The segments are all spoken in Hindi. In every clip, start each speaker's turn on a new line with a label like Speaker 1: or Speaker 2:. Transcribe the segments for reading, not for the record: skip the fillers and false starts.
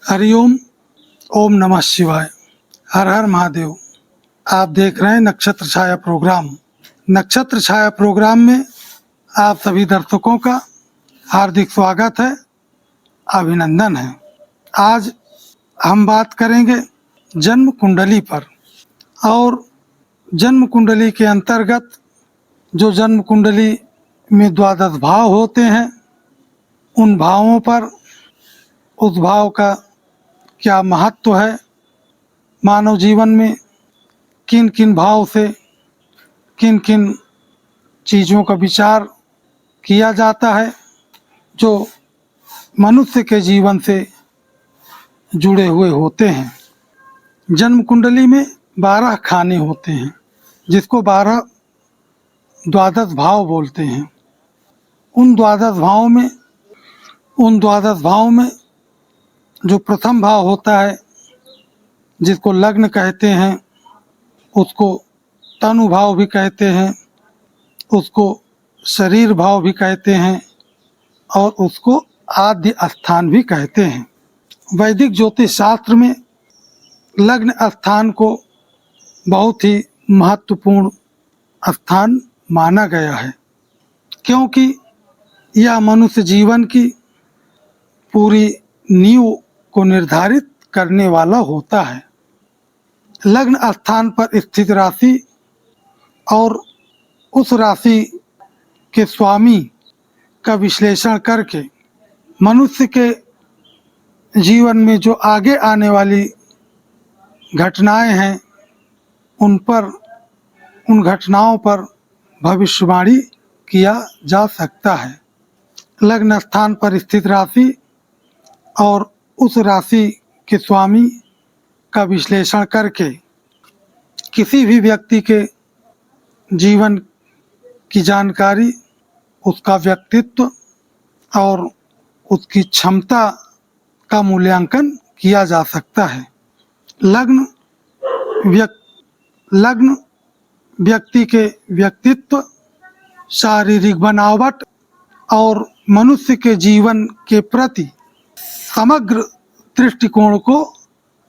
Speaker 1: हरिओम। ओम नमः शिवाय। हर हर महादेव। आप देख रहे हैं नक्षत्र छाया प्रोग्राम। नक्षत्र छाया प्रोग्राम में आप सभी दर्शकों का हार्दिक स्वागत है, अभिनंदन है। आज हम बात करेंगे जन्म कुंडली पर, और जन्म कुंडली के अंतर्गत जो जन्म कुंडली में द्वादश भाव होते हैं, उन भावों पर, उस भाव का क्या महत्व है, मानव जीवन में किन किन भाव से किन किन चीज़ों का विचार किया जाता है जो मनुष्य के जीवन से जुड़े हुए होते हैं। जन्म कुंडली में 12 खाने होते हैं, जिसको 12 द्वादश भाव बोलते हैं। उन द्वादश भावों में जो प्रथम भाव होता है, जिसको लग्न कहते हैं, उसको तनु भाव भी कहते हैं, उसको शरीर भाव भी कहते हैं, और उसको आद्य स्थान भी कहते हैं। वैदिक ज्योतिष शास्त्र में लग्न स्थान को बहुत ही महत्वपूर्ण स्थान माना गया है, क्योंकि यह मनुष्य जीवन की पूरी नींव को निर्धारित करने वाला होता है। लग्न स्थान पर स्थित राशि और उस राशि के स्वामी का विश्लेषण करके मनुष्य के जीवन में जो आगे आने वाली घटनाएं हैं, उन घटनाओं पर भविष्यवाणी किया जा सकता है। लग्न स्थान पर स्थित राशि और उस राशि के स्वामी का विश्लेषण करके किसी भी व्यक्ति के जीवन की जानकारी, उसका व्यक्तित्व और उसकी क्षमता का मूल्यांकन किया जा सकता है। लग्न व्यक्ति के व्यक्तित्व, शारीरिक बनावट और मनुष्य के जीवन के प्रति समग्र दृष्टिकोण को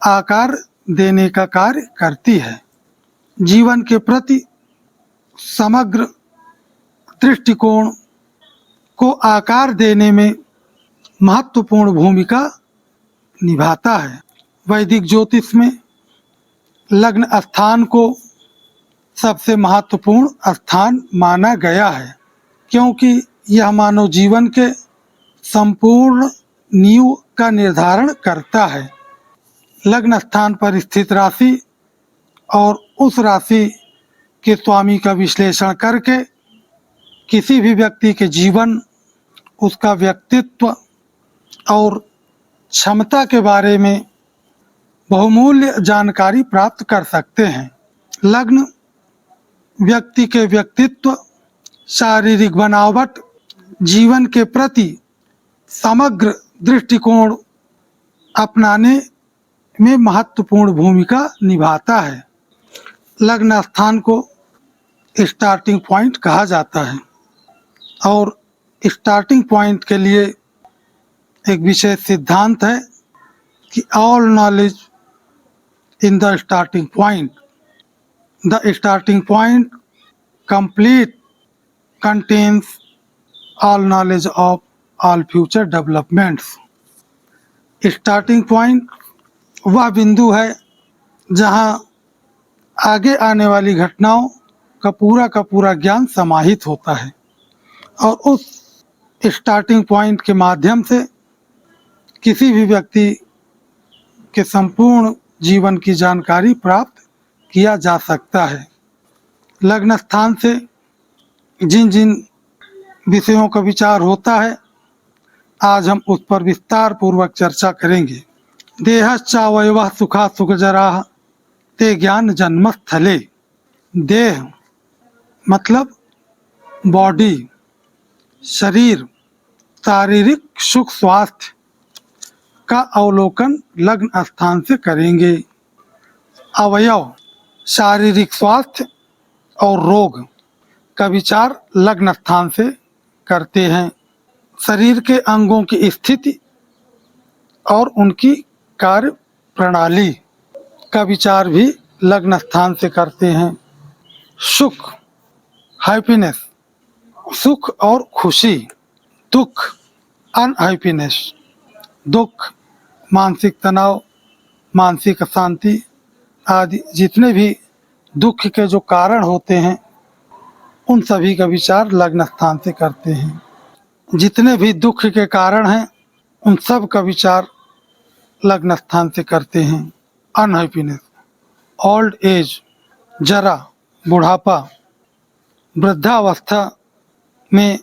Speaker 1: आकार देने का कार्य करती है। जीवन के प्रति समग्र दृष्टिकोण को आकार देने में महत्वपूर्ण भूमिका निभाता है। वैदिक ज्योतिष में लग्न स्थान को सबसे महत्वपूर्ण स्थान माना गया है, क्योंकि यह मानव जीवन के संपूर्ण नींव का निर्धारण करता है। लग्न स्थान पर स्थित राशि और उस राशि के स्वामी का विश्लेषण करके किसी भी व्यक्ति के जीवन, उसका व्यक्तित्व और क्षमता के बारे में बहुमूल्य जानकारी प्राप्त कर सकते हैं। लग्न व्यक्ति के व्यक्तित्व, शारीरिक बनावट, जीवन के प्रति समग्र दृष्टिकोण अपनाने में महत्वपूर्ण भूमिका निभाता है। लग्न स्थान को स्टार्टिंग पॉइंट कहा जाता है, और स्टार्टिंग पॉइंट के लिए एक विशेष सिद्धांत है कि all knowledge in the starting point, the starting point complete contains all knowledge of all future developments. Starting point वह बिंदु है जहां आगे आने वाली घटनाओं का पूरा ज्ञान समाहित होता है, और उस स्टार्टिंग पॉइंट के माध्यम से किसी भी व्यक्ति के संपूर्ण जीवन की जानकारी प्राप्त किया जा सकता है। लग्न स्थान से जिन जिन विषयों का विचार होता है, आज हम उस पर विस्तार पूर्वक चर्चा करेंगे। देहश्चावयवः सुखा सुखजराः ते ज्ञान जन्मस्थले। देह मतलब बॉडी, शरीर, शारीरिक सुख स्वास्थ्य का अवलोकन लग्न स्थान से करेंगे। अवयव, शारीरिक स्वास्थ्य और रोग का विचार लग्न स्थान से करते हैं। शरीर के अंगों की स्थिति और उनकी कार्य प्रणाली का विचार भी लग्न स्थान से करते हैं। सुख, हैप्पीनेस, सुख और खुशी। दुख, अनहैप्पीनेस, दुख, मानसिक तनाव, मानसिक अशांति आदि जितने भी दुख के जो कारण होते हैं उन सभी का विचार लग्न स्थान से करते हैं। जितने भी दुख के कारण हैं उन सब का विचार लग्न स्थान से करते हैं। अनहैप्पीनेस, ओल्ड एज, जरा, बुढ़ापा, वृद्धावस्था में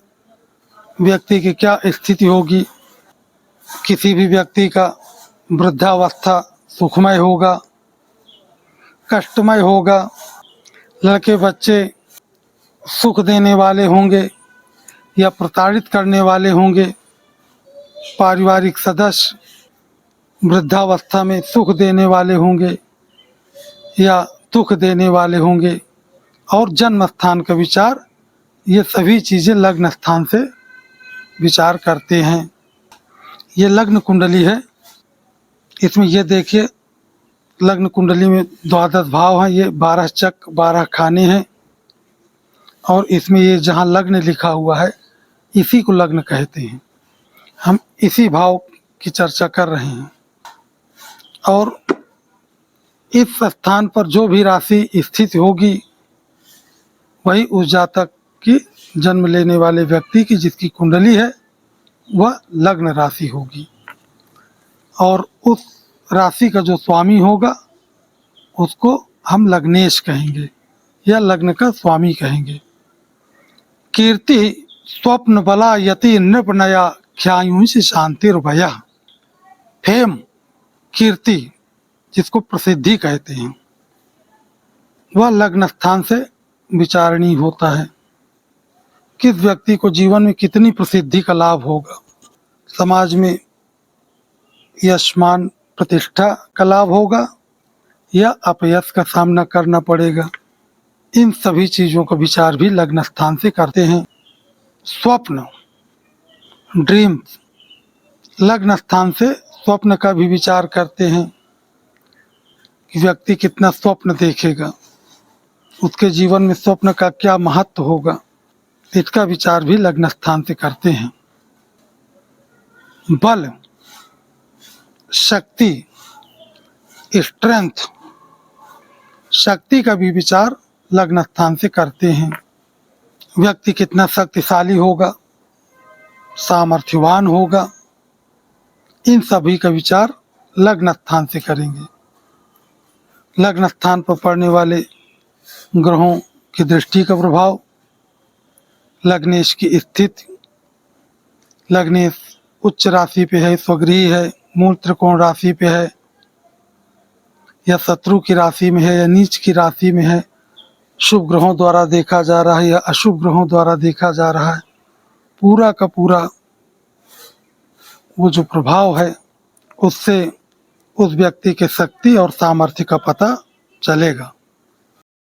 Speaker 1: व्यक्ति की क्या स्थिति होगी। किसी भी व्यक्ति का वृद्धावस्था सुखमय होगा, कष्टमय होगा, लड़के बच्चे सुख देने वाले होंगे या प्रताड़ित करने वाले होंगे, पारिवारिक सदस्य वृद्धावस्था में सुख देने वाले होंगे या दुख देने वाले होंगे। और जन्म स्थान का विचार, ये सभी चीज़ें लग्न स्थान से विचार करते हैं। ये लग्न कुंडली है। इसमें ये देखिए, लग्न कुंडली में 12 भाव हैं, ये 12 चक्र 12 खाने हैं और इसमें ये जहाँ लग्न लिखा हुआ है इसी को लग्न कहते हैं। हम इसी भाव की चर्चा कर रहे हैं। और इस स्थान पर जो भी राशि स्थित होगी वही उस जातक की, जन्म लेने वाले व्यक्ति की जिसकी कुंडली है वह लग्न राशि होगी। और उस राशि का जो स्वामी होगा उसको हम लग्नेश कहेंगे या लग्न का स्वामी कहेंगे। कीर्ति स्वप्न बला यति नृपनया ख्यायुष शांतिर्भया। फेम, कीर्ति जिसको प्रसिद्धि कहते हैं, वह लग्न स्थान से विचारणीय होता है। किस व्यक्ति को जीवन में कितनी प्रसिद्धि का लाभ होगा, समाज में यश मान प्रतिष्ठा का लाभ होगा या अपयश का सामना करना पड़ेगा, इन सभी चीज़ों का विचार भी लग्न स्थान से करते हैं। स्वप्न, ड्रीम्स, लग्न स्थान से स्वप्न का भी विचार करते हैं कि व्यक्ति कितना स्वप्न देखेगा, उसके जीवन में स्वप्न का क्या महत्व होगा, इसका विचार भी लग्न स्थान से करते हैं। बल, शक्ति, स्ट्रेंथ, शक्ति का भी विचार लग्न स्थान से करते हैं। व्यक्ति कितना शक्तिशाली होगा, सामर्थ्यवान होगा, इन सभी का विचार लग्न स्थान से करेंगे। लग्न स्थान पर पड़ने वाले ग्रहों की दृष्टि का प्रभाव, लग्नेश की स्थिति, लग्नेश उच्च राशि पे है, स्वगृही है, मूल त्रिकोण राशि पे है या शत्रु की राशि में है या नीच की राशि में है, शुभ ग्रहों द्वारा देखा जा रहा है या अशुभ ग्रहों द्वारा देखा जा रहा है, पूरा का पूरा वो जो प्रभाव है उससे उस व्यक्ति के शक्ति और सामर्थ्य का पता चलेगा।